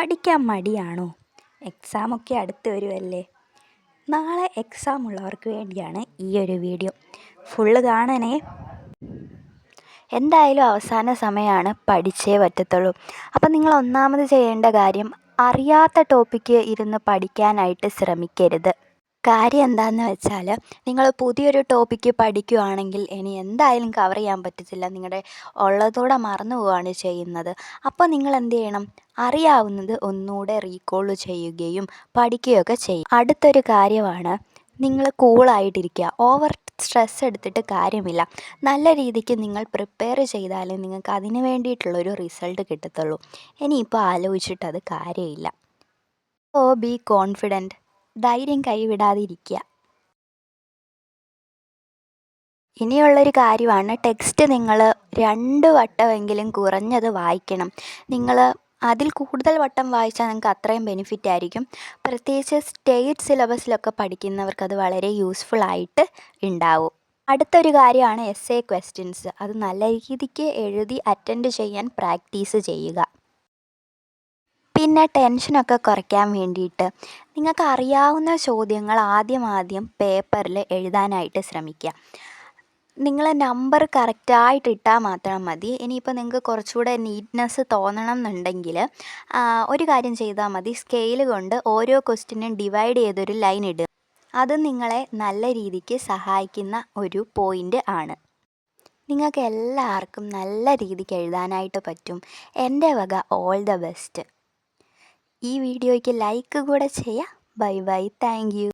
പഠിക്കാൻ മടിയാണോ? എക്സാമൊക്കെ അടുത്ത് വരുമല്ലേ. നാളെ എക്സാം ഉള്ളവർക്ക് വേണ്ടിയാണ് ഈ ഒരു വീഡിയോ. ഫുള്ള് കാണണേ. എന്തായാലും അവസാന സമയമാണ്, പഠിച്ചേ പറ്റത്തുള്ളൂ. അപ്പം നിങ്ങൾ ഒന്നാമത് ചെയ്യേണ്ട കാര്യം, അറിയാത്ത ടോപ്പിക്ക് ഇരുന്ന് പഠിക്കാനായിട്ട് ശ്രമിക്കരുത്. കാര്യം എന്താണെന്ന് വെച്ചാൽ, നിങ്ങൾ പുതിയൊരു ടോപ്പിക്ക് പഠിക്കുകയാണെങ്കിൽ ഇനി എന്തായാലും കവർ ചെയ്യാൻ പറ്റത്തില്ല. നിങ്ങളുടെ ഉള്ളതോടെ മറന്നു പോവുകയാണ് ചെയ്യുന്നത്. അപ്പോൾ നിങ്ങൾ എന്ത് ചെയ്യണം? അറിയാവുന്നത് ഒന്നുകൂടെ റീകോൾ ചെയ്യുകയും പഠിക്കുകയൊക്കെ ചെയ്യും. അടുത്തൊരു കാര്യമാണ്, നിങ്ങൾ കൂളായിട്ടിരിക്കുക. ഓവർ സ്ട്രെസ് എടുത്തിട്ട് കാര്യമില്ല. നല്ല രീതിക്ക് നിങ്ങൾ പ്രിപ്പയർ ചെയ്താലേ നിങ്ങൾക്ക് അതിന് വേണ്ടിയിട്ടുള്ളൊരു റിസൾട്ട് കിട്ടത്തുള്ളൂ. ഇനിയിപ്പോൾ ആലോചിച്ചിട്ടത് കാര്യമില്ല. Be confident. ധൈര്യം കൈവിടാതിരിക്കുക. ഇനിയുള്ളൊരു കാര്യമാണ്, ടെക്സ്റ്റ് നിങ്ങൾ 2 വട്ടമെങ്കിലും കുറഞ്ഞത് വായിക്കണം. നിങ്ങൾ അതിൽ കൂടുതൽ വട്ടം വായിച്ചാൽ നിങ്ങൾക്ക് അത്രയും ബെനിഫിറ്റ് ആയിരിക്കും. പ്രത്യേകിച്ച് സ്റ്റേറ്റ് സിലബസിലൊക്കെ പഠിക്കുന്നവർക്ക് അത് വളരെ യൂസ്ഫുൾ ആയിട്ട് ഉണ്ടാവും. അടുത്തൊരു കാര്യമാണ് എസ്സേ ക്വസ്റ്റ്യൻസ്. അത് നല്ല രീതിക്ക് എഴുതി അറ്റൻഡ് ചെയ്യാൻ പ്രാക്ടീസ് ചെയ്യുക. പിന്നെ ടെൻഷനൊക്കെ കുറയ്ക്കാൻ വേണ്ടിയിട്ട് നിങ്ങൾക്ക് അറിയാവുന്ന ചോദ്യങ്ങൾ ആദ്യം പേപ്പറിൽ എഴുതാനായിട്ട് ശ്രമിക്കുക. നിങ്ങൾ നമ്പർ കറക്റ്റായിട്ട് ഇട്ടാൽ മാത്രം മതി. ഇനിയിപ്പോൾ നിങ്ങൾക്ക് കുറച്ചുകൂടെ നീറ്റ്നെസ് തോന്നണം എന്നുണ്ടെങ്കിൽ ഒരു കാര്യം ചെയ്താൽ മതി. സ്കെയിൽ കൊണ്ട് ഓരോ ക്വസ്റ്റ്യനും ഡിവൈഡ് ചെയ്തൊരു ലൈൻ ഇടുക. അത് നിങ്ങളെ നല്ല രീതിക്ക് സഹായിക്കുന്ന ഒരു പോയിൻ്റ് ആണ്. നിങ്ങൾക്ക് എല്ലാവർക്കും നല്ല രീതിക്ക് എഴുതാനായിട്ട് പറ്റും. എൻ്റെ വക ഓൾ ദ ബെസ്റ്റ്. ഈ വീഡിയോയ്ക്ക് ലൈക്ക് കൂടെ ചെയ്യുക. Bye bye. Thank you.